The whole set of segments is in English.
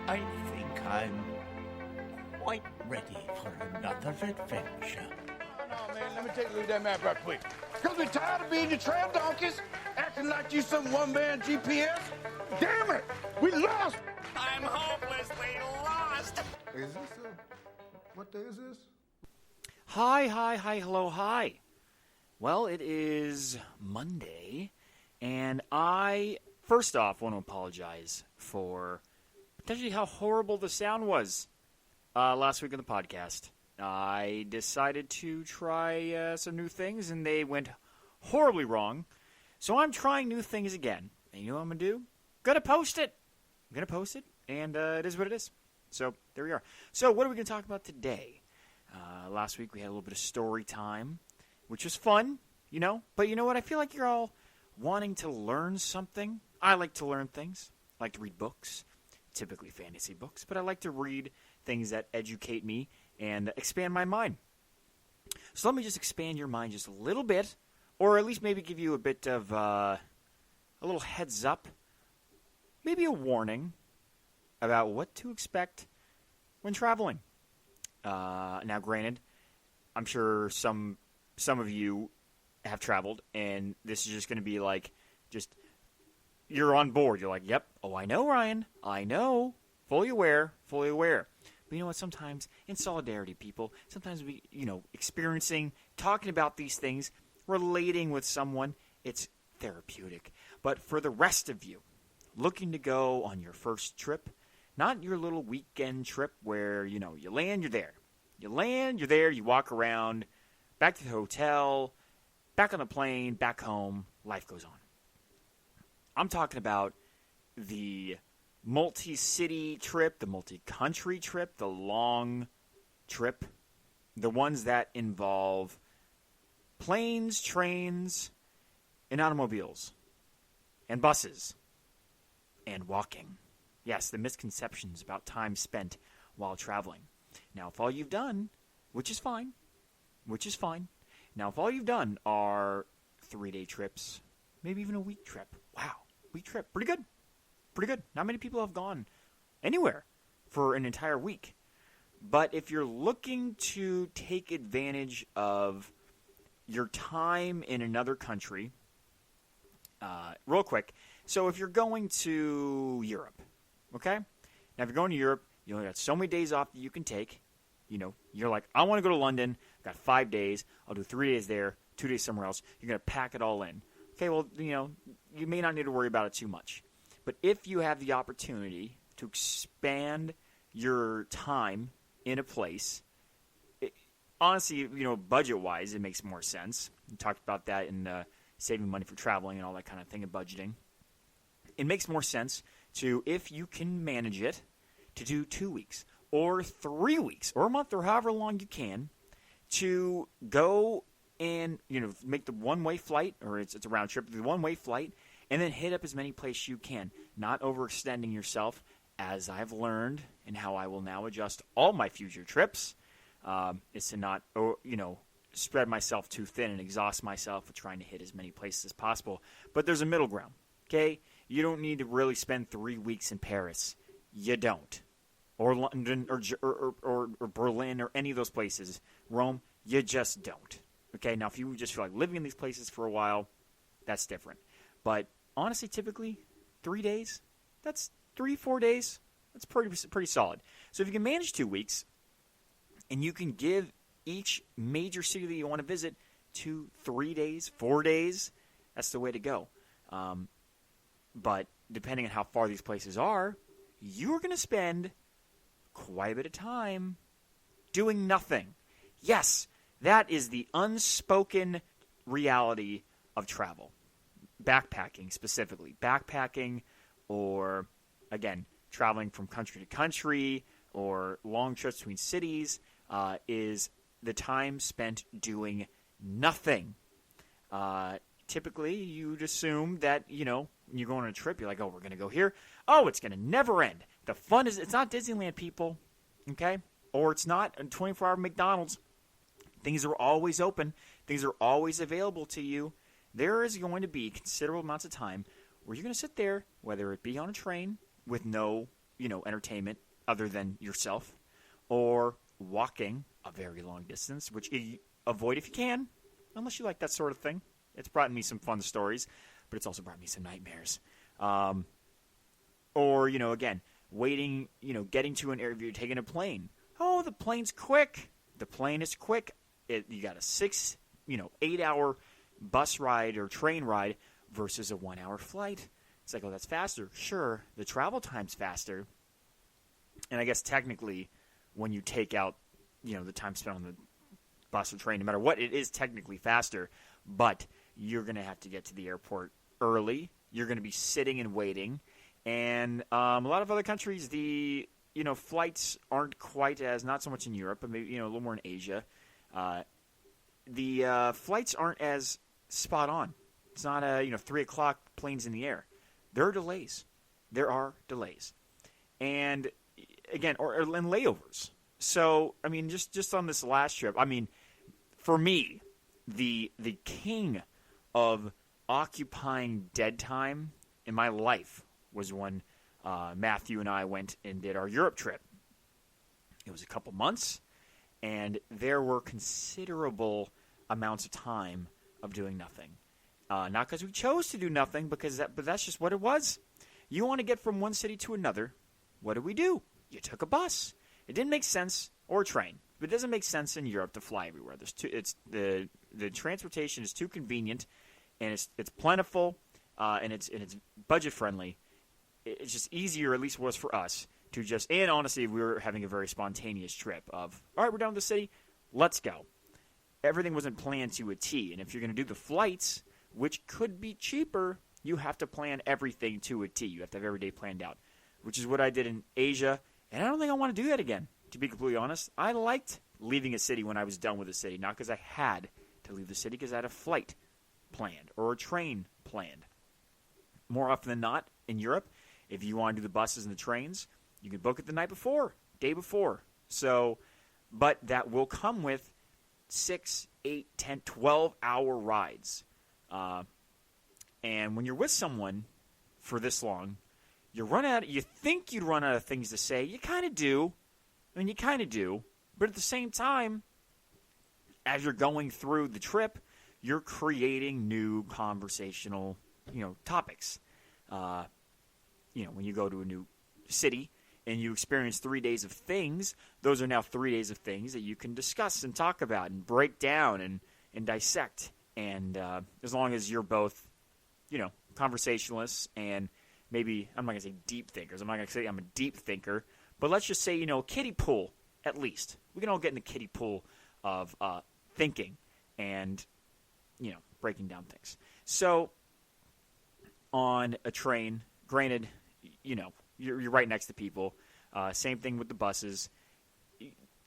I think I'm quite ready for another adventure. No, man, let me take a look at that map right quick. Because we're tired of being the trail donkeys, acting like you some one-man GPS. Damn it! We lost! I'm hopelessly lost! Is this what day is this? Hi, hello, hi. Well, it is Monday, and I, first off, want to apologize for potentially how horrible the sound was last week on the podcast. I decided to try some new things, and they went horribly wrong. So I'm trying new things again. And you know what I'm going to do? Gonna post it, and it is what it is. So there we are. So what are we going to talk about today? Last week we had a little bit of story time, which was fun, you know. But you know what? I feel like you're all wanting to learn something. I like to learn things. I like to read books, typically fantasy books. But I like to read things that educate me and expand my mind. So let me just expand your mind just a little bit, or at least maybe give you a bit of a little heads up, maybe a warning about what to expect when traveling. Now, granted, I'm sure some of you have traveled, and this is just going to be like, just, you're on board. You're like, yep, oh, I know, Ryan. I know. Fully aware. But you know what? Sometimes, in solidarity, people, sometimes we, experiencing, talking about these things, relating with someone, it's therapeutic. But for the rest of you, looking to go on your first trip, not your little weekend trip where, you land, you're there. You land, you're there, you walk around, back to the hotel, back on the plane, back home, life goes on. I'm talking about the multi-city trip, the multi-country trip, the long trip, the ones that involve planes, trains, and automobiles, and buses, and walking. Yes, the misconceptions about time spent while traveling. Now, if all you've done, which is fine. Now, if all you've done are 3-day trips, maybe even a week trip. Wow, week trip, pretty good. Not many people have gone anywhere for an entire week. But if you're looking to take advantage of your time in another country, real quick, so if you're going to Europe, okay? Now, if you're going to Europe, you only got so many days off that you can take. You're like, I want to go to London. I've got 5 days. I'll do 3 days there, 2 days somewhere else. You're going to pack it all in. Okay, well, you may not need to worry about it too much. But if you have the opportunity to expand your time in a place, honestly, budget-wise, it makes more sense. We talked about that in saving money for traveling and all that kind of thing and budgeting. It makes more sense to, if you can manage it, to do 2 weeks or 3 weeks or a month or however long you can to go and, make the one-way flight, or it's a round trip, the one-way flight, and then hit up as many places you can, not overextending yourself, as I've learned and how I will now adjust all my future trips, is to not, spread myself too thin and exhaust myself with trying to hit as many places as possible. But there's a middle ground, okay? You don't need to really spend 3 weeks in Paris. You don't. Or London or Berlin or any of those places. Rome, you just don't. Okay, now if you just feel like living in these places for a while, that's different. But honestly, typically, 3 days, that's 3-4 days, that's pretty solid. So if you can manage 2 weeks, and you can give each major city that you want to visit 2, 3 days, 4 days, that's the way to go. But depending on how far these places are, you're going to spend quite a bit of time doing nothing. Yes, that is the unspoken reality of travel. Backpacking specifically. Backpacking, or, again, traveling from country to country, or long trips between cities, is the time spent doing nothing. Typically, you'd assume that, when you go on a trip, you're like, oh, we're going to go here. Oh, it's going to never end. The fun is, it's not Disneyland, people, okay? Or it's not a 24-hour McDonald's. Things are always open. Things are always available to you. There is going to be considerable amounts of time where you're going to sit there, whether it be on a train with no entertainment other than yourself, or walking a very long distance, which you avoid if you can, unless you like that sort of thing. It's brought me some fun stories, but it's also brought me some nightmares. Or, again, waiting, getting to an area, you're taking a plane. Oh, the plane's quick. The plane is quick. You got a 8-hour bus ride or train ride versus a 1-hour flight. It's like, oh, that's faster. Sure, the travel time's faster. And I guess technically, when you take out, the time spent on the bus or train, no matter what, it is technically faster. But you're going to have to get to the airport early. You're going to be sitting and waiting. And a lot of other countries, the flights aren't quite as, not so much in Europe, but maybe a little more in Asia. The flights aren't as spot on. It's not 3 o'clock planes in the air. There are delays. And again, or in layovers. So I mean, just on this last trip, I mean, for me, the king of occupying dead time in my life was when Matthew and I went and did our Europe trip. It was a couple months, and there were considerable amounts of time of doing nothing. Not because we chose to do nothing, but that's just what it was. You want to get from one city to another. What do? You took a bus. It didn't make sense, or a train. But it doesn't make sense in Europe to fly everywhere. The transportation is too convenient, and it's plentiful, and it's budget friendly. It's just easier, at least it was for us, to just, and honestly, we were having a very spontaneous trip of, all right, we're down to the city, let's go. Everything wasn't planned to a T, and if you're going to do the flights, which could be cheaper, you have to plan everything to a T. You have to have every day planned out, which is what I did in Asia, and I don't think I want to do that again, to be completely honest. I liked leaving a city when I was done with a city, not because I had to leave the city, because I had a flight planned or a train planned. More often than not, in Europe, if you want to do the buses and the trains, you can book it the night before, day before. So, but that will come with 6, 8, 10, 12-hour rides. And when you're with someone for this long, you think you'd run out of things to say. You kind of do. I mean, you kind of do. But at the same time, as you're going through the trip, you're creating new conversational, topics. When you go to a new city and you experience 3 days of things, those are now 3 days of things that you can discuss and talk about and break down and dissect. And as long as you're both, conversationalists and maybe, I'm not going to say deep thinkers. I'm not going to say I'm a deep thinker. But let's just say, kiddie pool, at least. We can all get in the kiddie pool of thinking and, breaking down things. So on a train, granted, you're right next to people. Same thing with the buses.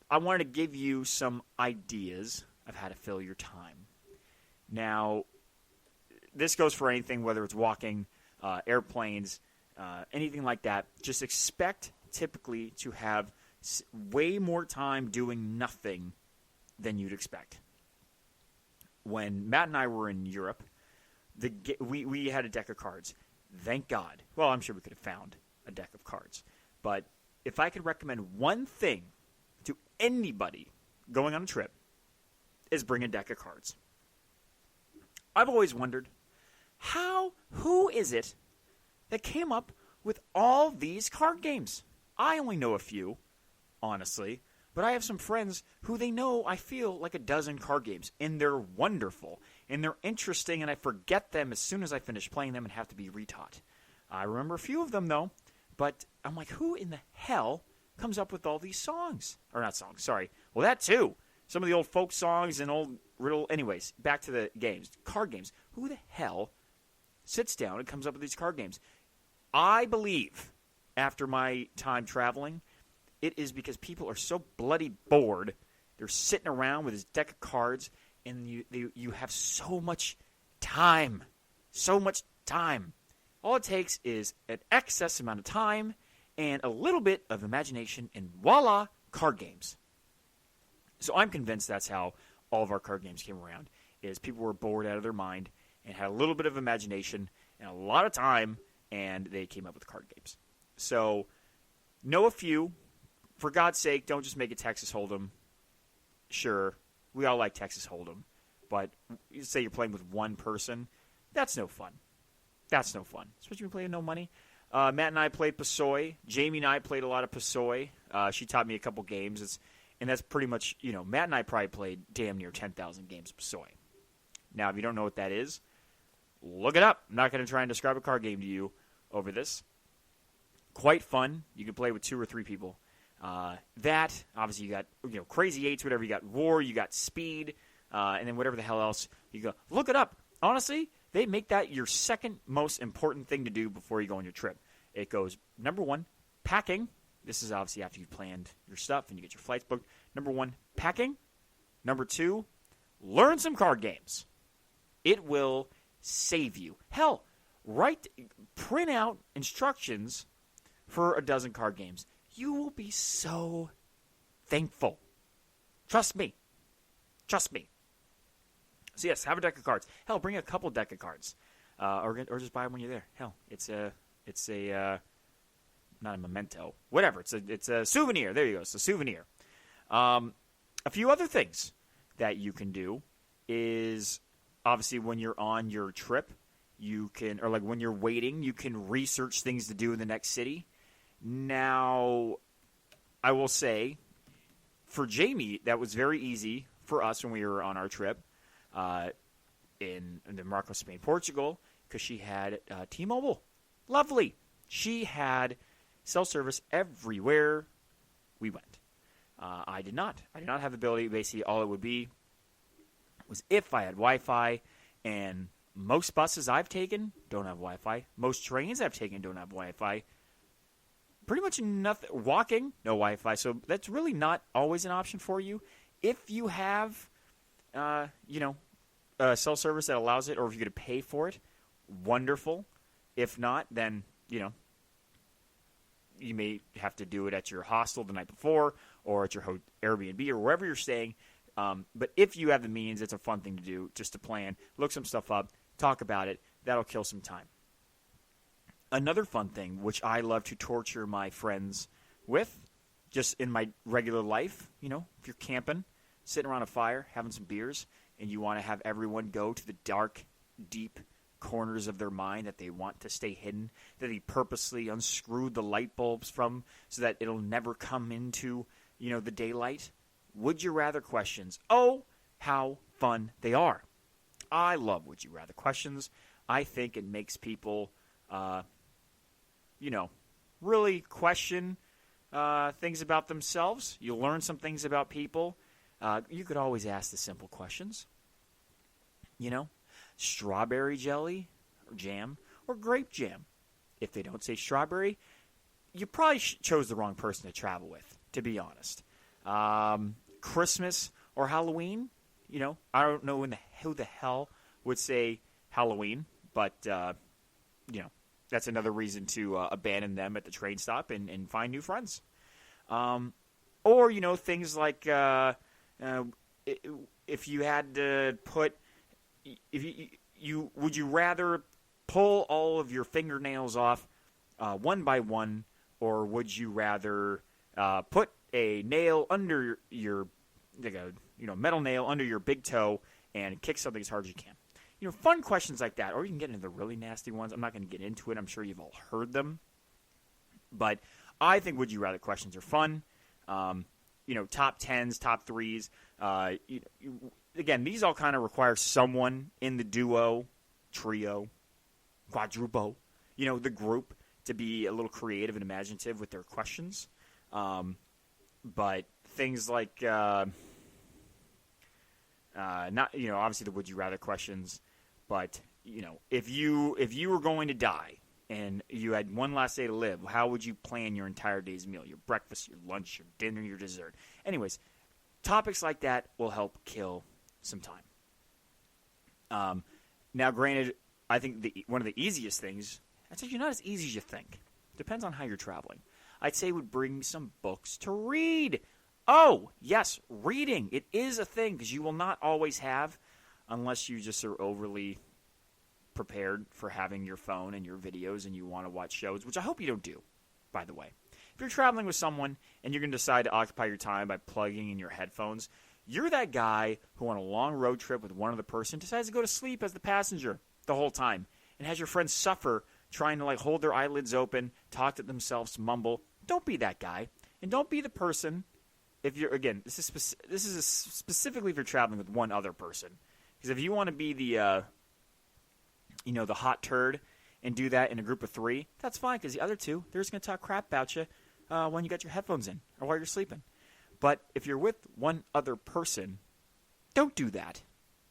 I wanted to give you some ideas of how to fill your time. Now, this goes for anything, whether it's walking, airplanes, anything like that. Just expect typically to have way more time doing nothing than you'd expect. When Matt and I were in Europe, we had a deck of cards. Thank God. Well, I'm sure we could have found a deck of cards. But if I could recommend one thing to anybody going on a trip, is bring a deck of cards. I've always wondered, who is it that came up with all these card games? I only know a few, honestly, but I have some friends who they know, I feel, like a dozen card games, and they're wonderful, and they're interesting, and I forget them as soon as I finish playing them and have to be retaught. I remember a few of them, though, but I'm like, who in the hell comes up with all these songs? Or not songs, sorry. Well, that too. Some of the old folk songs and old riddle. Anyways, back to the games. Card games. Who the hell sits down and comes up with these card games? I believe, after my time traveling, it is because people are so bloody bored. They're sitting around with this deck of cards, and you have so much time. So much time. All it takes is an excess amount of time and a little bit of imagination, and voila, card games. So I'm convinced that's how all of our card games came around, is people were bored out of their mind and had a little bit of imagination and a lot of time, and they came up with card games. So Know a few. For God's sake, don't just make it Texas Hold'em. Sure, we all like Texas Hold'em, but you say you're playing with one person, that's no fun. That's no fun, especially when you play with no money. Matt and I played Pasoi. Jamie and I played a lot of Pasoi. She taught me a couple games, and that's pretty much, Matt and I probably played damn near 10,000 games of Pasoi. Now, if you don't know what that is, look it up. I'm not going to try and describe a card game to you over this. Quite fun. You can play with 2 or 3 people. That, obviously, you got Crazy Eights, whatever. You got War, you got Speed, and then whatever the hell else. You go, look it up. Honestly, they make that your second most important thing to do before you go on your trip. It goes, number 1, packing. This is obviously after you've planned your stuff and you get your flights booked. Number 1, packing. Number 2, learn some card games. It will save you. Hell, print out instructions for a dozen card games. You will be so thankful. Trust me. Trust me. So yes, have a deck of cards. Hell, bring a couple deck of cards, or just buy them when you're there. Hell, it's a not a memento, whatever. It's a souvenir. There you go. It's a souvenir. A few other things that you can do is obviously when you're on your trip, you can, or like when you're waiting, you can research things to do in the next city. Now, I will say, for Jamie, that was very easy for us when we were on our trip. In the Morocco, Spain, Portugal, because she had T-Mobile. Lovely. She had cell service everywhere we went. I did not. I did not have the ability. Basically, all it would be was if I had Wi-Fi, and most buses I've taken don't have Wi-Fi. Most trains I've taken don't have Wi-Fi. Pretty much nothing. Walking, no Wi-Fi. So that's really not always an option for you. If you have cell service that allows it, or if you're going to pay for it, wonderful. If not, then, you may have to do it at your hostel the night before, or at your Airbnb, or wherever you're staying. But if you have the means, it's a fun thing to do, just to plan, look some stuff up, talk about it. That'll kill some time. Another fun thing, which I love to torture my friends with, just in my regular life, if you're camping, sitting around a fire, having some beers, and you want to have everyone go to the dark, deep corners of their mind that they want to stay hidden, that they purposely unscrewed the light bulbs from so that it'll never come into, the daylight. Would you rather questions? Oh, how fun they are. I love would you rather questions. I think it makes people, really question things about themselves. You'll learn some things about people. You could always ask the simple questions. Strawberry jelly or jam or grape jam. If they don't say strawberry, you probably chose the wrong person to travel with, to be honest. Christmas or Halloween, I don't know who the hell would say Halloween, but, that's another reason to abandon them at the train stop and find new friends. Or, things like if you had to put, would you rather pull all of your fingernails off one by one, or would you rather put a nail under your, metal nail under your big toe and kick something as hard as you can? Fun questions like that, or you can get into the really nasty ones. I'm not going to get into it. I'm sure you've all heard them. But I think would you rather questions are fun. Top 10s, top 3s. Again, these all kind of require someone in the duo, trio, quadruple, the group to be a little creative and imaginative with their questions. But things like, not, obviously the would you rather questions, but, if you were going to die and you had one last day to live, how would you plan your entire day's meal, your breakfast, your lunch, your dinner, your dessert? Anyways, topics like that will help kill some time. Now, granted, I think one of the easiest things, that's actually not as easy as you think. Depends on how you're traveling. I'd say would bring some books to read. Oh, yes, reading. It is a thing because you will not always have, unless you just are overly prepared for having your phone and your videos and you want to watch shows, which I hope you don't do, by the way. If you're traveling with someone and you're going to decide to occupy your time by plugging in your headphones, you're that guy who on a long road trip with one other person decides to go to sleep as the passenger the whole time and has your friends suffer trying to like hold their eyelids open, talk to themselves, mumble. Don't be that guy. And don't be the person if you're, again, this is specifically if you're traveling with one other person. Because if you want to be the, the hot turd and do that in a group of 3, that's fine because the other 2, they're just going to talk crap about you when you got your headphones in or while you're sleeping. But if you're with one other person, don't do that,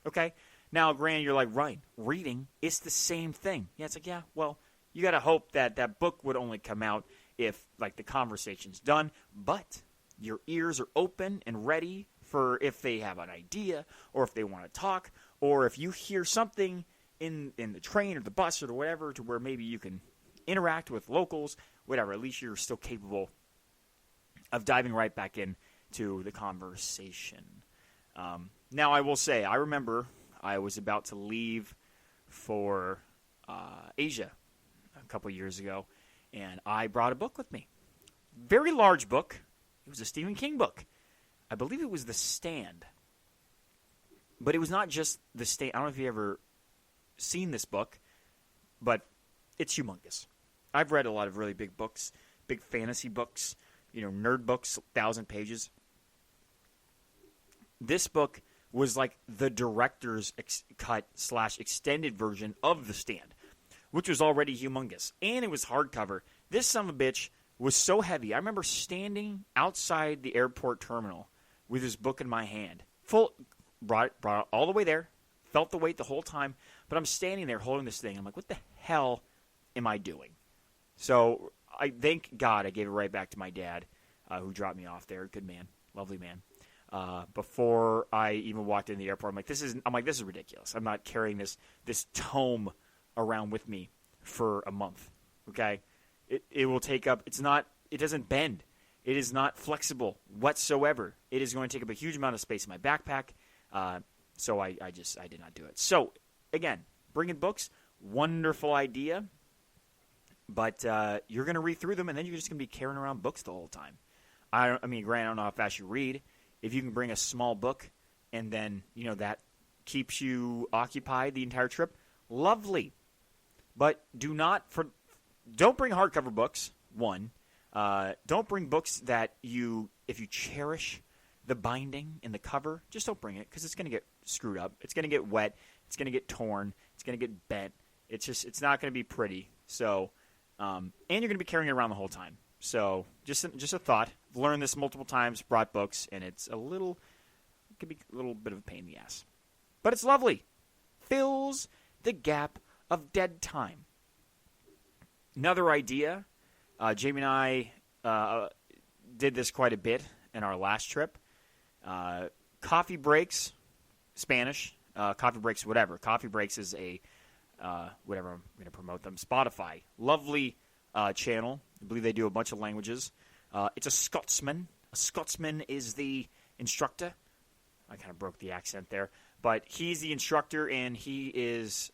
okay? Now, granted, you're like, Ryan, reading is the same thing. Yeah, it's like, yeah, well, you got to hope that that book would only come out if, like, the conversation's done, but your ears are open and ready for if they have an idea or if they want to talk or if you hear something in the train or the bus or whatever to where maybe you can interact with locals, whatever. At least you're still capable of diving right back in to the conversation. Now, I will say, I remember I was about to leave for Asia a couple years ago, and I brought a book with me. Very large book. It was a Stephen King book. I believe it was The Stand. But it was not just The Stand. I don't know if you've ever seen this book, but it's humongous. I've read a lot of really big books, big fantasy books, nerd books, 1,000 pages. This book was like the director's cut / extended version of The Stand, which was already humongous. And it was hardcover. This son of a bitch was so heavy. I remember standing outside the airport terminal with this book in my hand. Brought it all the way there. Felt the weight the whole time. But I'm standing there holding this thing. I'm like, what the hell am I doing? So I thank God I gave it right back to my dad, who dropped me off there. Good man. Lovely man. Before I even walked in the airport, I'm like, this is ridiculous. I'm not carrying this tome around with me for a month. Okay? It will take up, it doesn't bend. It is not flexible whatsoever. It is going to take up a huge amount of space in my backpack. So I did not do it. So again, bringing books, wonderful idea. But you're going to read through them, and then you're just going to be carrying around books the whole time. Grant, I don't know how fast you read. If you can bring a small book, and then that keeps you occupied the entire trip, lovely. But don't bring hardcover books. One, don't bring books that if you cherish the binding and the cover, just don't bring it because it's going to get screwed up. It's going to get wet. It's going to get torn. It's going to get bent. It's not going to be pretty. So. And you're going to be carrying it around the whole time. So just a thought. I've learned this multiple times, brought books, and it can be a little bit of a pain in the ass. But it's lovely. Fills the gap of dead time. Another idea, Jamie and I did this quite a bit in our last trip. Coffee breaks, Spanish. Coffee breaks, whatever. Coffee breaks is a... whatever, I'm going to promote them. Spotify. Lovely channel. I believe they do a bunch of languages. It's a Scotsman. A Scotsman is the instructor. I kind of broke the accent there. But he's the instructor, and he is,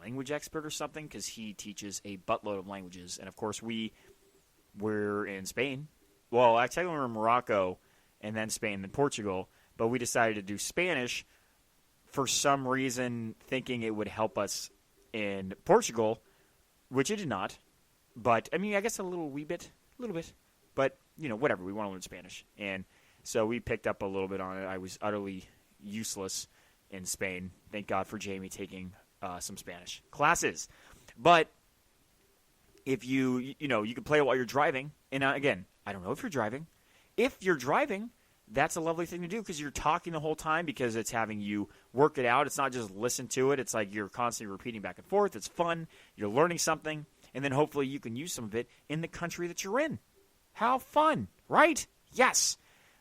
language expert or something, because he teaches a buttload of languages. And, of course, we're in Spain. Well, actually, we were in Morocco, and then Spain, then Portugal. But we decided to do Spanish for some reason, thinking it would help us in Portugal, which it did not. But, I guess a little bit. But, whatever. We want to learn Spanish. And so we picked up a little bit on it. I was utterly useless in Spain. Thank God for Jamie taking some Spanish classes. But if you can play it while you're driving. And, again, I don't know if you're driving. If you're driving, that's a lovely thing to do because you're talking the whole time because it's having you work it out. It's not just listen to it. It's like you're constantly repeating back and forth. It's fun. You're learning something. And then hopefully you can use some of it in the country that you're in. How fun, right? Yes.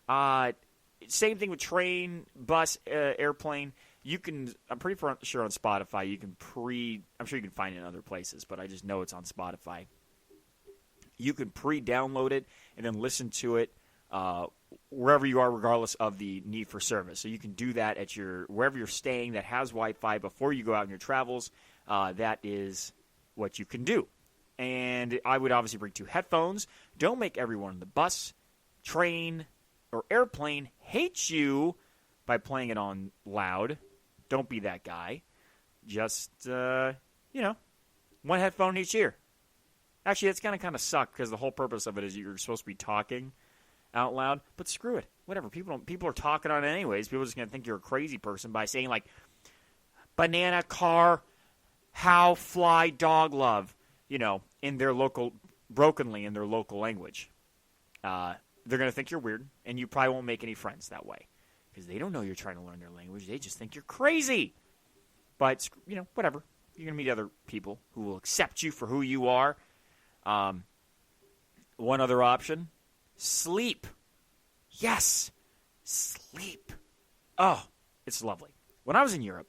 Same thing with train, bus, airplane. You can, I'm pretty sure on Spotify, I'm sure you can find it in other places, but I just know it's on Spotify. You can pre-download it and then listen to it wherever you are, regardless of the need for service. So you can do that at wherever you're staying that has Wi-Fi before you go out on your travels. That is what you can do. And I would obviously bring 2 headphones. Don't make everyone on the bus, train, or airplane hate you by playing it on loud. Don't be that guy. Just, 1 headphone each ear. Actually, that's going to kind of suck because the whole purpose of it is you're supposed to be talking out loud. But screw it. Whatever. People are talking on it anyways. People are just going to think you're a crazy person by saying, like, banana car, how fly dog love, in their local, brokenly in their local language. They're going to think you're weird, and you probably won't make any friends that way because they don't know you're trying to learn their language. They just think you're crazy. But, whatever. You're going to meet other people who will accept you for who you are. One other option, sleep. Yes, sleep. Oh, it's lovely. When I was in Europe,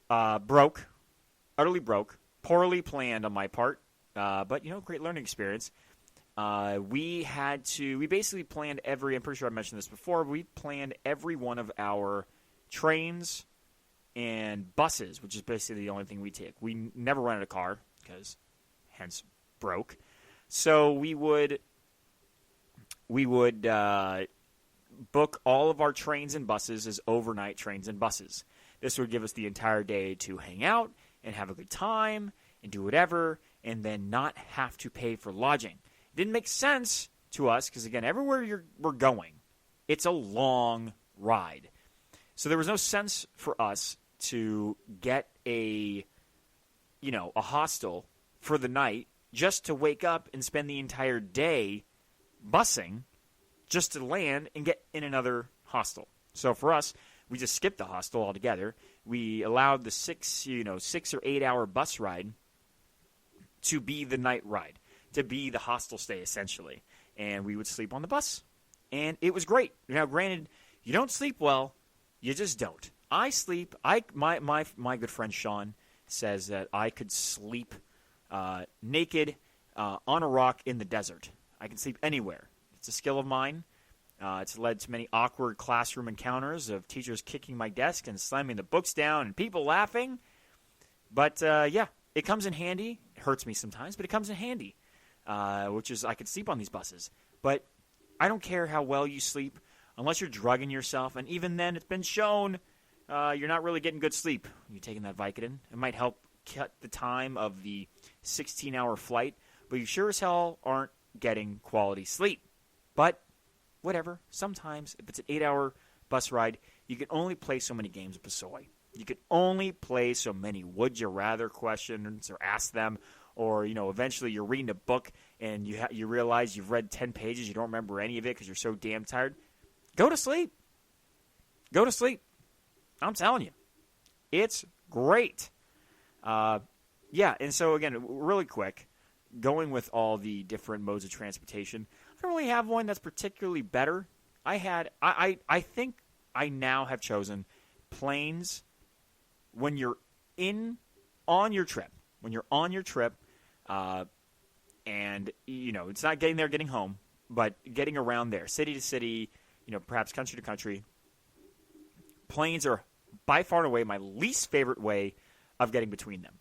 utterly broke, poorly planned on my part, but, great learning experience. We basically planned I'm pretty sure I mentioned this before, we planned every one of our trains and buses, which is basically the only thing we take. We never rented a car, because hence broke. So we would book all of our trains and buses as overnight trains and buses. This would give us the entire day to hang out and have a good time and do whatever, and then not have to pay for lodging. It didn't make sense to us because, again, everywhere we're going, it's a long ride. So there was no sense for us to get a hostel for the night just to wake up and spend the entire day busing just to land and get in another hostel. So for us, we just skipped the hostel altogether. We allowed the 6 or 8 hour bus ride to be the night ride, to be the hostel stay essentially. And we would sleep on the bus. And it was great. Now, granted, you don't sleep well, you just don't. I sleep. My good friend Sean says that I could sleep naked on a rock in the desert. I can sleep anywhere. It's a skill of mine. It's led to many awkward classroom encounters of teachers kicking my desk and slamming the books down and people laughing. But, it comes in handy. It hurts me sometimes, but it comes in handy, which is I could sleep on these buses. But I don't care how well you sleep unless you're drugging yourself. And even then, it's been shown you're not really getting good sleep when you're taking that Vicodin. It might help cut the time of the 16-hour flight, but you sure as hell aren't getting quality sleep. But whatever. Sometimes, if it's an 8-hour bus ride, you can only play so many games of Pasoy. You can only play so many would you rather questions or ask them, or eventually you're reading a book and you realize you've read 10 pages, you don't remember any of it because you're so damn tired. Go to sleep. Go to sleep. I'm telling you, it's great. And so again, really quick, going with all the different modes of transportation, I don't really have one that's particularly better. I think I now have chosen planes when you're on your trip. When you're on your trip, and it's not getting there, getting home, but getting around there, city to city, perhaps country to country. Planes are by far and away my least favorite way of getting between them.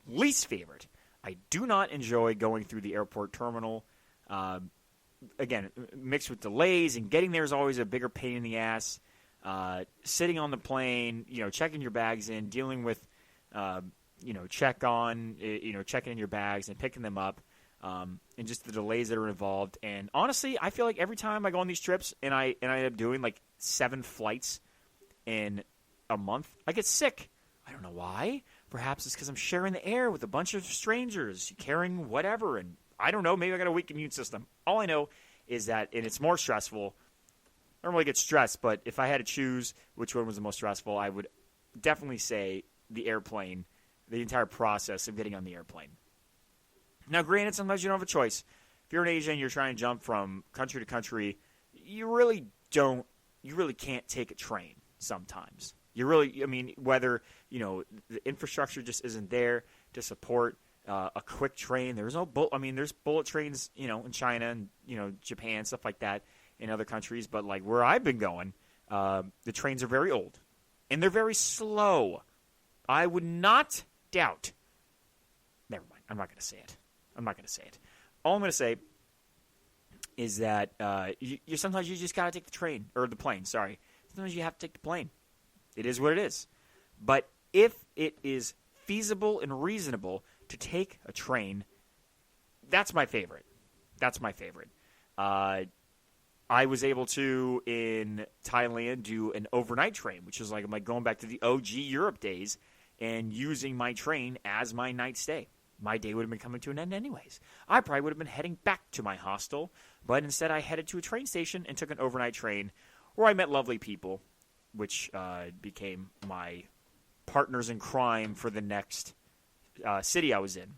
Least favorite. I do not enjoy going through the airport terminal. Again, mixed with delays, and getting there is always a bigger pain in the ass. Sitting on the plane, checking your bags in, dealing with, checking in your bags and picking them up, and just the delays that are involved. And honestly, I feel like every time I go on these trips and I end up doing like 7 flights in a month, I get sick. I don't know why. Perhaps it's because I'm sharing the air with a bunch of strangers, carrying whatever, and I don't know, maybe I got a weak immune system. All I know is that, and it's more stressful. I don't really get stressed, but if I had to choose which one was the most stressful, I would definitely say the airplane, the entire process of getting on the airplane. Now, granted, sometimes you don't have a choice. If you're in Asia and you're trying to jump from country to country, you really can't take a train sometimes. Whether, the infrastructure just isn't there to support a quick train. There's no there's bullet trains, in China and, Japan, stuff like that in other countries. But like where I've been going, the trains are very old and they're very slow. I would not doubt. Never mind. I'm not going to say it. I'm not going to say it. All I'm going to say is that you sometimes you just got to take the train or the plane. Sorry, sometimes you have to take the plane. It is what it is. But if it is feasible and reasonable to take a train, that's my favorite. That's my favorite. I was able to, in Thailand, do an overnight train, which is like going back to the OG Europe days and using my train as my night stay. My day would have been coming to an end anyways. I probably would have been heading back to my hostel, but instead I headed to a train station and took an overnight train where I met lovely people, which became my partners in crime for the next city I was in.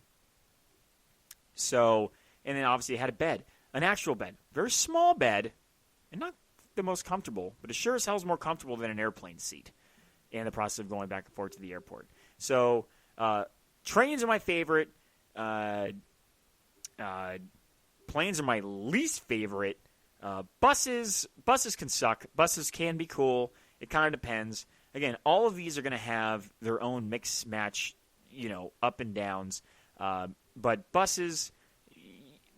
So, and then obviously I had a bed, an actual bed, very small bed, and not the most comfortable, but it sure as hell is more comfortable than an airplane seat in the process of going back and forth to the airport. So, trains are my favorite. Planes are my least favorite. Buses can suck. Buses can be cool. It kind of depends. Again, all of these are going to have their own mix match, up and downs. But buses,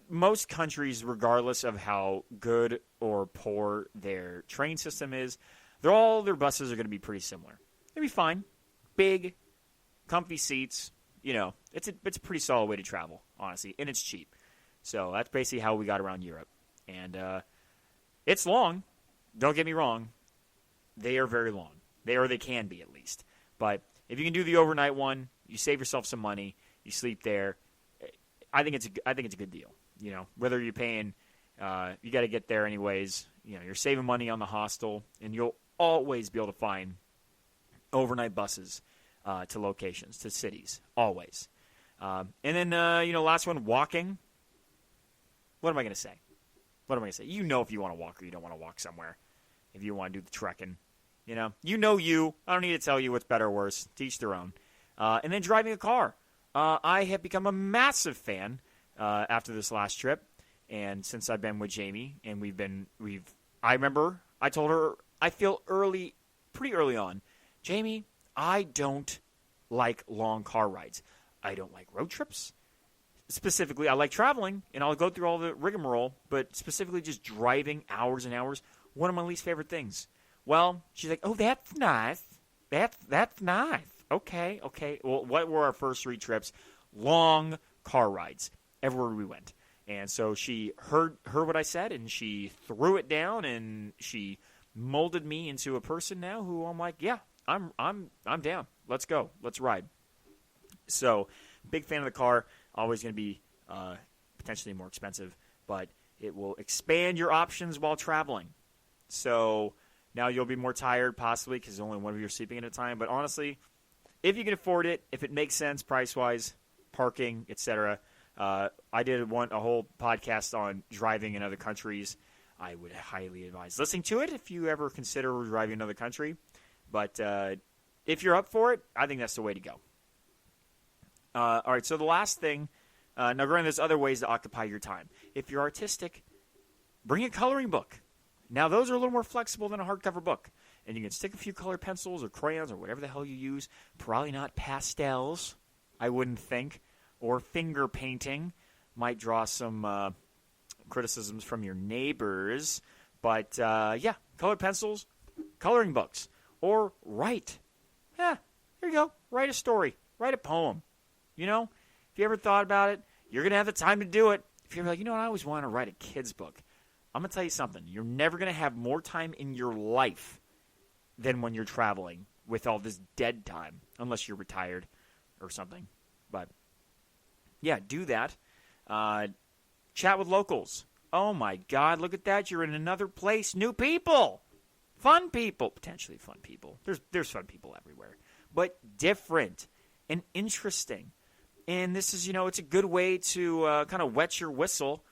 most countries, regardless of how good or poor their train system is, their buses are going to be pretty similar. They'll be fine. Big, comfy seats. It's a pretty solid way to travel, honestly, and it's cheap. So that's basically how we got around Europe. And it's long. Don't get me wrong. They are very long. They can be, at least. But if you can do the overnight one, you save yourself some money. You sleep there. I think it's a good deal. Whether you're paying, you got to get there anyways. You're saving money on the hostel, and you'll always be able to find overnight buses to locations, to cities, always. And then, last one, walking. What am I going to say? If you want to walk or you don't want to walk somewhere. If you want to do the trekking, you. I don't need to tell you what's better or worse. To each their own. And then driving a car. I have become a massive fan after this last trip, and since I've been with Jamie, and I remember I told her I feel pretty early on, Jamie, I don't like long car rides. I don't like road trips. Specifically, I like traveling, and I'll go through all the rigmarole, but specifically just driving hours and hours, one of my least favorite things. Well, she's like, oh, that's nice. That's nice. Okay. Well, what were our first 3 trips? Long car rides everywhere we went. And so she heard what I said, and she threw it down, and she molded me into a person now who I'm like, yeah, I'm down. Let's go. Let's ride. So, big fan of the car. Always going to be potentially more expensive, but it will expand your options while traveling. So now you'll be more tired possibly because only one of you are sleeping at a time. But honestly, if you can afford it, if it makes sense price-wise, parking, etc. I did a whole podcast on driving in other countries. I would highly advise listening to it if you ever consider driving in another country. But if you're up for it, I think that's the way to go. All right, so the last thing, now granted, there's other ways to occupy your time. If you're artistic, bring a coloring book. Now, those are a little more flexible than a hardcover book. And you can stick a few colored pencils or crayons or whatever the hell you use. Probably not pastels, I wouldn't think. Or finger painting. Might draw some criticisms from your neighbors. But, yeah, colored pencils, coloring books. Or write. Yeah, here you go. Write a story. Write a poem. If you ever thought about it, you're going to have the time to do it. If you're like, I always want to write a kid's book. I'm going to tell you something. You're never going to have more time in your life than when you're traveling with all this dead time, unless you're retired or something. But, yeah, do that. Chat with locals. Oh, my God, look at that. You're in another place. New people. Fun people. Potentially fun people. There's fun people everywhere. But different and interesting. And this is, it's a good way to kind of wet your whistle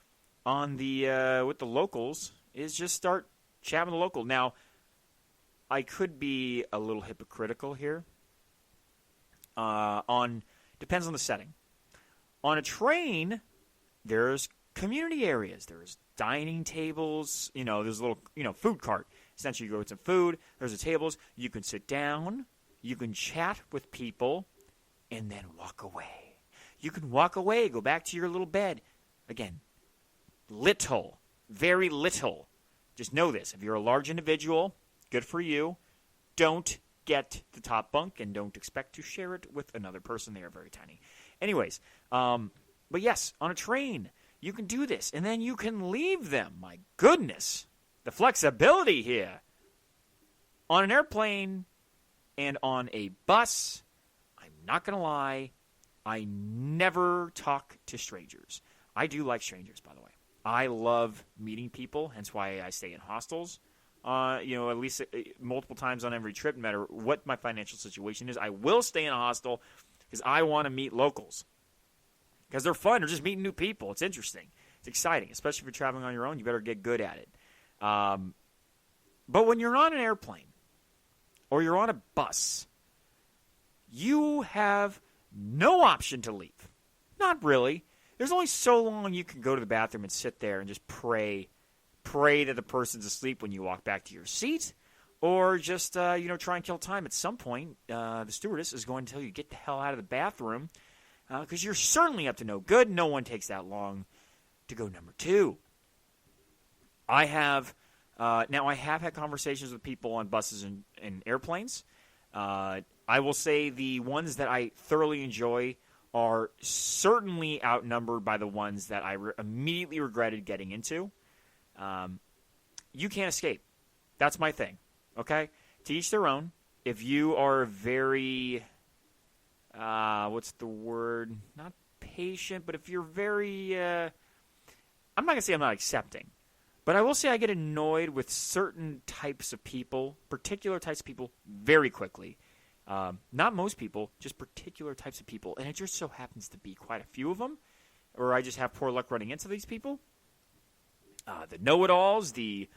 on with the locals, is just start chatting with the local. Now, I could be a little hypocritical here. Depends on the setting. On a train, there's community areas. There's dining tables. There's a little, food cart. Essentially, you go get some food. There's the tables. You can sit down. You can chat with people and then walk away. You can walk away, go back to your little bed. Again, little, very little. Just know this. If you're a large individual, good for you. Don't get the top bunk and don't expect to share it with another person. They are very tiny. Anyways, but yes, on a train, you can do this, and then you can leave them. My goodness, the flexibility here. On an airplane and on a bus, I'm not going to lie, I never talk to strangers. I do like strangers, by the way. I love meeting people, hence why I stay in hostels. At least multiple times on every trip, no matter what my financial situation is. I will stay in a hostel because I want to meet locals. Because they're fun. They're just meeting new people. It's interesting. It's exciting. Especially if you're traveling on your own, you better get good at it. But when you're on an airplane or you're on a bus, you have no option to leave. Not really. There's only so long you can go to the bathroom and sit there and just pray that the person's asleep when you walk back to your seat, or just try and kill time. At some point, the stewardess is going to tell you, get the hell out of the bathroom, because you're certainly up to no good. No one takes that long to go number two. I have had conversations with people on buses and airplanes. I will say the ones that I thoroughly enjoy are certainly outnumbered by the ones that I immediately regretted getting into. You can't escape. That's my thing. Okay? To each their own. If you are very, what's the word? Not patient, but if you're very, I'm not going to say I'm not accepting, but I will say I get annoyed with certain types of people, particular types of people, very quickly. Not most people, just particular types of people. And it just so happens to be quite a few of them, or I just have poor luck running into these people. The know-it-alls, the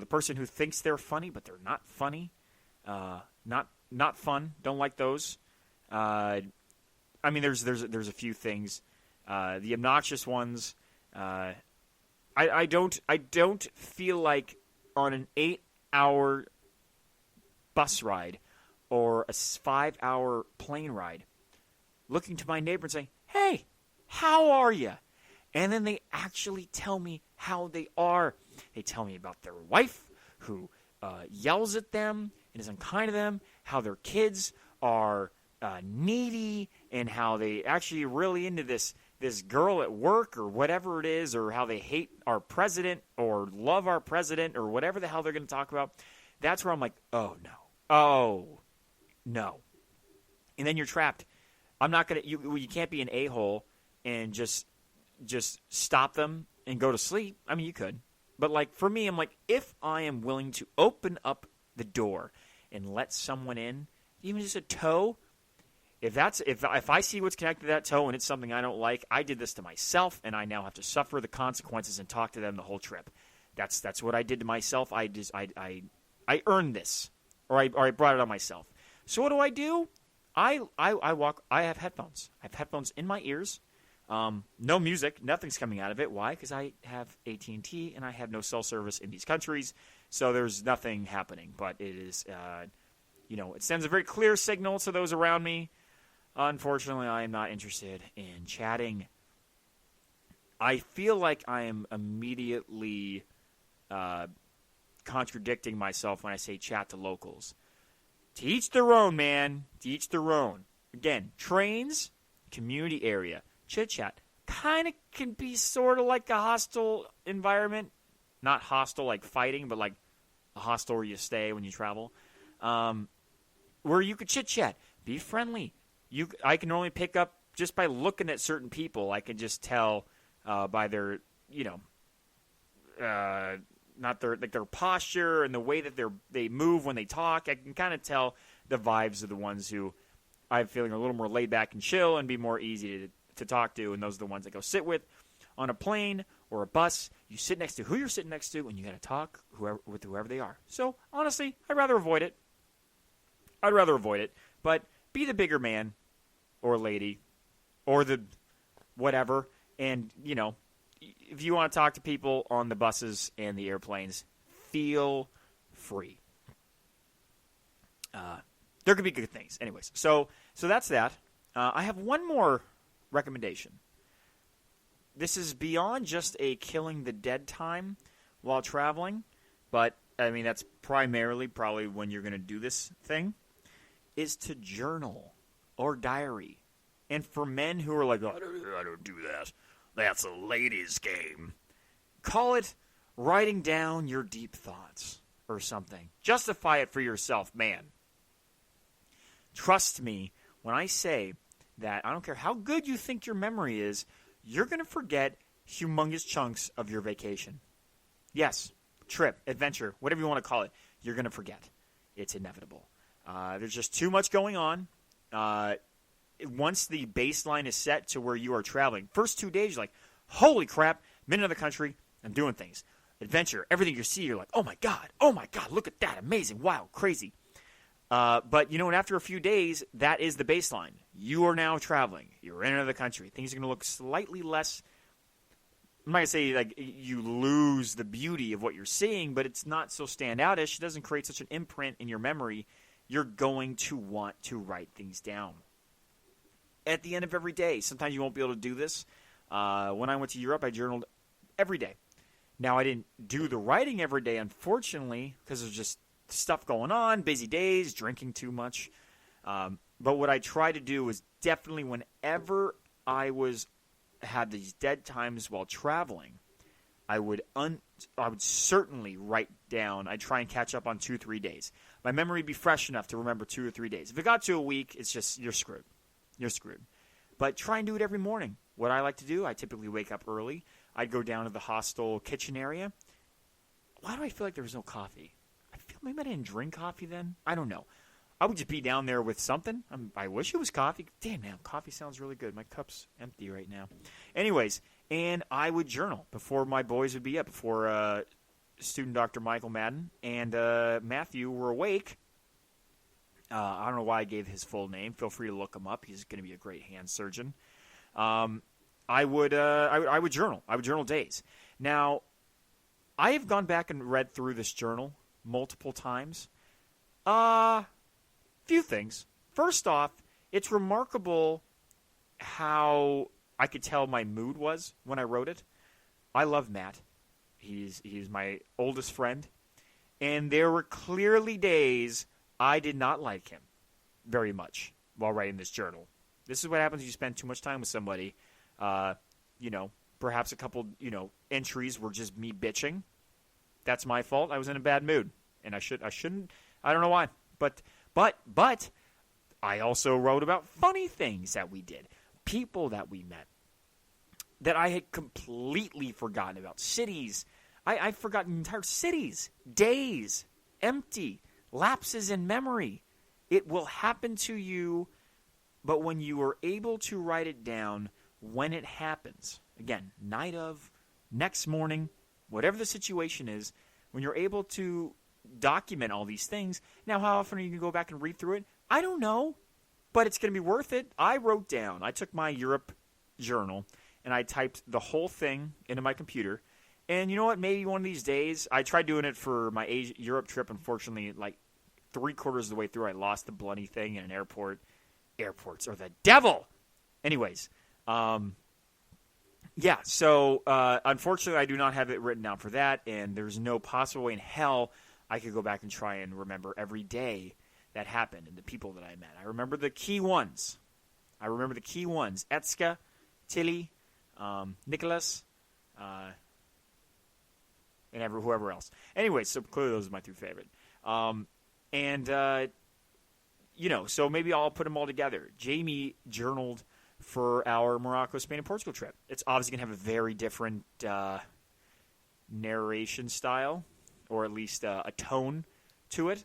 person who thinks they're funny, but they're not funny. Not fun. Don't like those. There's a few things. The obnoxious ones. I don't feel like on an 8-hour bus ride or a 5-hour plane ride, looking to my neighbor and saying, "Hey, how are you?" And then they actually tell me how they are. They tell me about their wife who yells at them and is unkind to them, how their kids are needy, and how they actually really into this girl at work or whatever it is, or how they hate our president or love our president or whatever the hell they're going to talk about. That's where I'm like, oh, no. Oh, no. And then you're trapped. I'm not going to – you can't be an a-hole and just stop them and go to sleep. I mean, you could. But, like, for me, I'm like, if I am willing to open up the door and let someone in, even just a toe, if I see what's connected to that toe and it's something I don't like, I did this to myself, and I now have to suffer the consequences and talk to them the whole trip. That's what I did to myself. I earned this, or I brought it on myself. So what do? I have headphones. I have headphones in my ears. No music, nothing's coming out of it. Why? Because I have AT&T and I have no cell service in these countries, so there's nothing happening. But it is, it sends a very clear signal to those around me. Unfortunately, I am not interested in chatting. I feel like I am immediately contradicting myself when I say chat to locals. To each their own, man. To each their own. Again, trains, community area. Chit-chat kind of can be sort of like a hostile environment. Not hostile like fighting, but like a hostel where you stay when you travel. Where you could chit-chat. Be friendly. I can only pick up just by looking at certain people. I can just tell by their, not their posture and the way that they move when they talk. I can kind of tell the vibes of the ones who I'm feeling a little more laid back and chill and be more easy to talk to, and those are the ones I go sit with. On a plane or a bus, you sit next to who you're sitting next to, and you got to talk with whoever they are. So, honestly, I'd rather avoid it. But be the bigger man or lady or the whatever, and, if you want to talk to people on the buses and the airplanes, feel free. There could be good things. Anyways, so that's that. I have one more recommendation. This is beyond just a killing the dead time while traveling, but, I mean, that's primarily probably when you're going to do this thing, is to journal or diary. And for men who are like, I don't do that. That's a ladies' game. Call it writing down your deep thoughts or something. Justify it for yourself, man. Trust me when I say that I don't care how good you think your memory is, you're going to forget humongous chunks of your vacation. Yes, trip, adventure, whatever you want to call it, you're going to forget. It's inevitable. There's just too much going on. Once the baseline is set to where you are traveling, first 2 days, you're like, holy crap, I'm in another country, I'm doing things. Adventure, everything you see, you're like, oh my God, look at that, amazing, wow, crazy. But, you know, and after a few days, that is the baseline. You are now traveling. You're in another country. Things are going to look slightly less, I'm not going to say like you lose the beauty of what you're seeing, but it's not so standoutish. It doesn't create such an imprint in your memory. You're going to want to write things down. At the end of every day, sometimes you won't be able to do this. When I went to Europe, I journaled every day. Now, I didn't do the writing every day, unfortunately, because there's just stuff going on, busy days, drinking too much. But what I try to do is definitely whenever I had these dead times while traveling, I would certainly write down. I'd try and catch up on 2-3 days. My memory would be fresh enough to remember 2 or 3 days. If it got to a week, it's just you're screwed. You're screwed. But try and do it every morning. What I like to do, I typically wake up early. I'd go down to the hostel kitchen area. Why do I feel like there was no coffee? I feel maybe I didn't drink coffee then. I don't know. I would just be down there with something. I wish it was coffee. Damn, man, coffee sounds really good. My cup's empty right now. Anyways, and I would journal before my boys would be up, before student Dr. Michael Madden and Matthew were awake. I don't know why I gave his full name. Feel free to look him up. He's going to be a great hand surgeon. I would journal. I would journal days. Now, I have gone back and read through this journal multiple times. Few things. First off, it's remarkable how I could tell my mood was when I wrote it. I love Matt. He's my oldest friend. And there were clearly days I did not like him very much while writing this journal. This is what happens when you spend too much time with somebody. Perhaps a couple, entries were just me bitching. That's my fault. I was in a bad mood. And I shouldn't, I don't know why. But I also wrote about funny things that we did. People that we met that I had completely forgotten about. Cities. I've forgotten entire cities. Days. Empty. Lapses in memory. It will happen to you, but when you are able to write it down when it happens, again, night of, next morning, whatever the situation is, when you're able to document all these things, now how often are you going to go back and read through it? I don't know, but it's going to be worth it. I took my Europe journal, and I typed the whole thing into my computer. And you know what? Maybe one of these days, I tried doing it for my Europe trip. Unfortunately, like 3/4 of the way through, I lost the bloody thing in an airport. Airports are the devil. Anyways, so unfortunately, I do not have it written down for that, and there's no possible way in hell I could go back and try and remember every day that happened and the people that I met. I remember the key ones. Etska, Tilly, Nicholas, and whoever else. Anyway, so clearly those are my 2 favorite. So maybe I'll put them all together. Jamie journaled for our Morocco, Spain, and Portugal trip. It's obviously going to have a very different narration style, or at least a tone to it,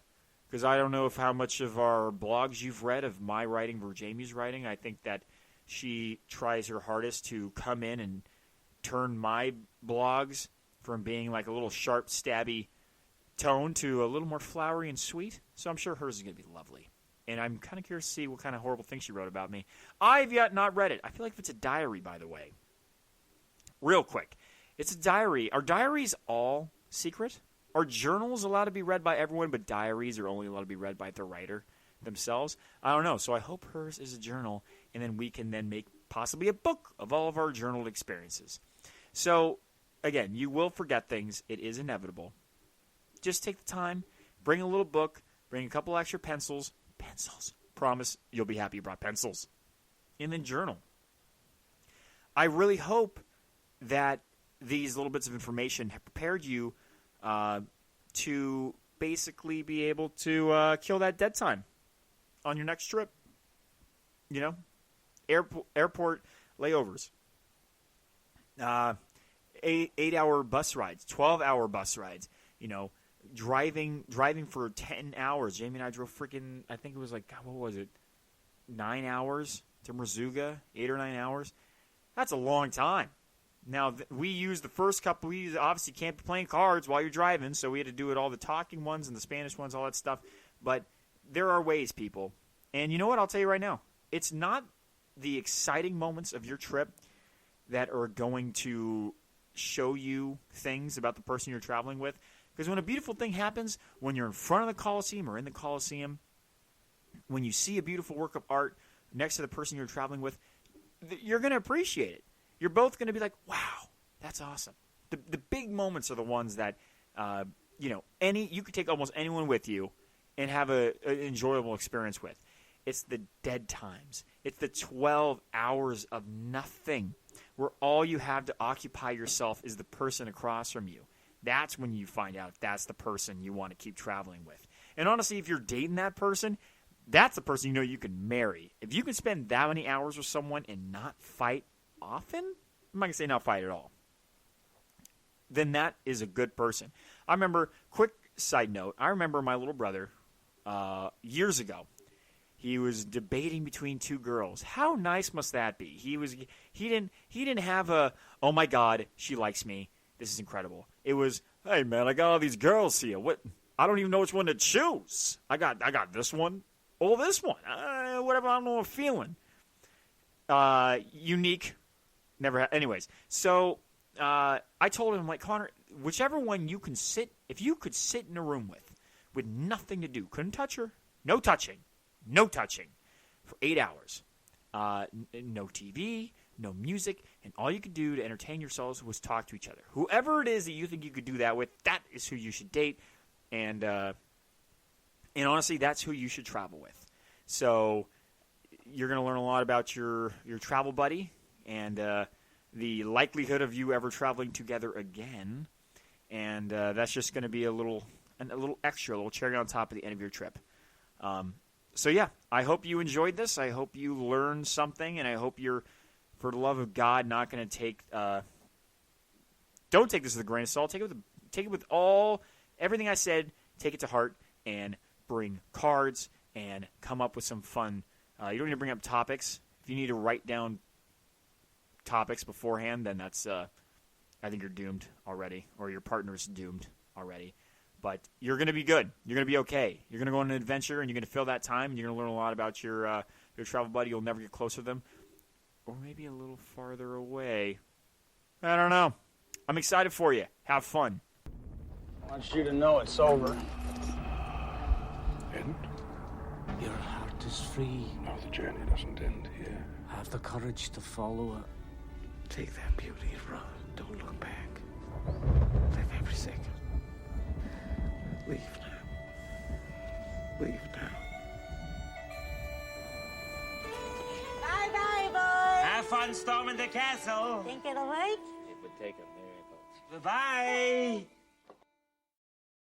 because I don't know how much of our blogs you've read of my writing or Jamie's writing. I think that she tries her hardest to come in and turn my blogs from being like a little sharp, stabby tone to a little more flowery and sweet. So I'm sure hers is going to be lovely. And I'm kind of curious to see what kind of horrible things she wrote about me. I've yet not read it. I feel like if it's a diary, by the way. Real quick. It's a diary. Are diaries all secret? Are journals allowed to be read by everyone, but diaries are only allowed to be read by the writer themselves? I don't know. So I hope hers is a journal, and then we can then make possibly a book of all of our journaled experiences. So, again, you will forget things. It is inevitable. Just take the time, bring a little book, bring a couple extra pencils. Pencils. Promise you'll be happy you brought pencils. And then journal. I really hope that these little bits of information have prepared you to basically be able to kill that dead time on your next trip. You know, airport layovers, 8-hour bus rides, 12-hour bus rides. You know, driving for 10 hours. Jamie and I drove I think it was like, what was it, 9 hours to Mirzuga, 8 or 9 hours. That's a long time. Now, we used the first couple. We obviously can't be playing cards while you're driving, so we had to do it all the talking ones and the Spanish ones, all that stuff. But there are ways, people. And you know what? I'll tell you right now. It's not the exciting moments of your trip that are going to show you things about the person you're traveling with. Because when a beautiful thing happens, when you're in front of the Coliseum or in the Coliseum, when you see a beautiful work of art next to the person you're traveling with, you're going to appreciate it. You're both going to be like, wow, that's awesome. The big moments are the ones that, you could take almost anyone with you and have an enjoyable experience with. It's the dead times. It's the 12 hours of nothing where all you have to occupy yourself is the person across from you. That's when you find out that's the person you want to keep traveling with. And honestly, if you're dating that person, that's the person you know you can marry. If you can spend that many hours with someone and not fight often, I'm not going to say not fight at all, then that is a good person. I remember, quick side note, I remember my little brother years ago. He was debating between two girls. How nice must that be? He didn't have a, oh my God, she likes me. This is incredible. It was, hey man, I got all these girls here. What? I don't even know which one to choose. I got this one or this one. Whatever. I don't know what I'm feeling. Unique. Never. Anyways, so I told him, I'm like, Connor, whichever one you can sit. If you could sit in a room with nothing to do, couldn't touch her, no touching. No touching for 8 hours. No TV, no music, and all you could do to entertain yourselves was talk to each other. Whoever it is that you think you could do that with, that is who you should date, and honestly, that's who you should travel with. So you're going to learn a lot about your travel buddy and the likelihood of you ever traveling together again, and that's just going to be a little extra, a little cherry on top of the end of your trip. So, yeah, I hope you enjoyed this. I hope you learned something, and I hope you're, for the love of God, not going to take don't take this with a grain of salt. Take it with everything I said. Take it to heart and bring cards and come up with some fun. You don't need to bring up topics. If you need to write down topics beforehand, then that's I think you're doomed already, or your partner's doomed already. But you're going to be good. You're going to be okay. You're going to go on an adventure, and you're going to fill that time, and you're going to learn a lot about your travel buddy. You'll never get close to them. Or maybe a little farther away. I don't know. I'm excited for you. Have fun. I want you to know it's over. And? Your heart is free. No, the journey doesn't end here. Have the courage to follow it. Take that beauty, run. Don't look back. Live every second. Leave now. Leave now. Bye-bye, boys. Have fun storming the castle. Think it'll work? It would take a miracle. Bye-bye.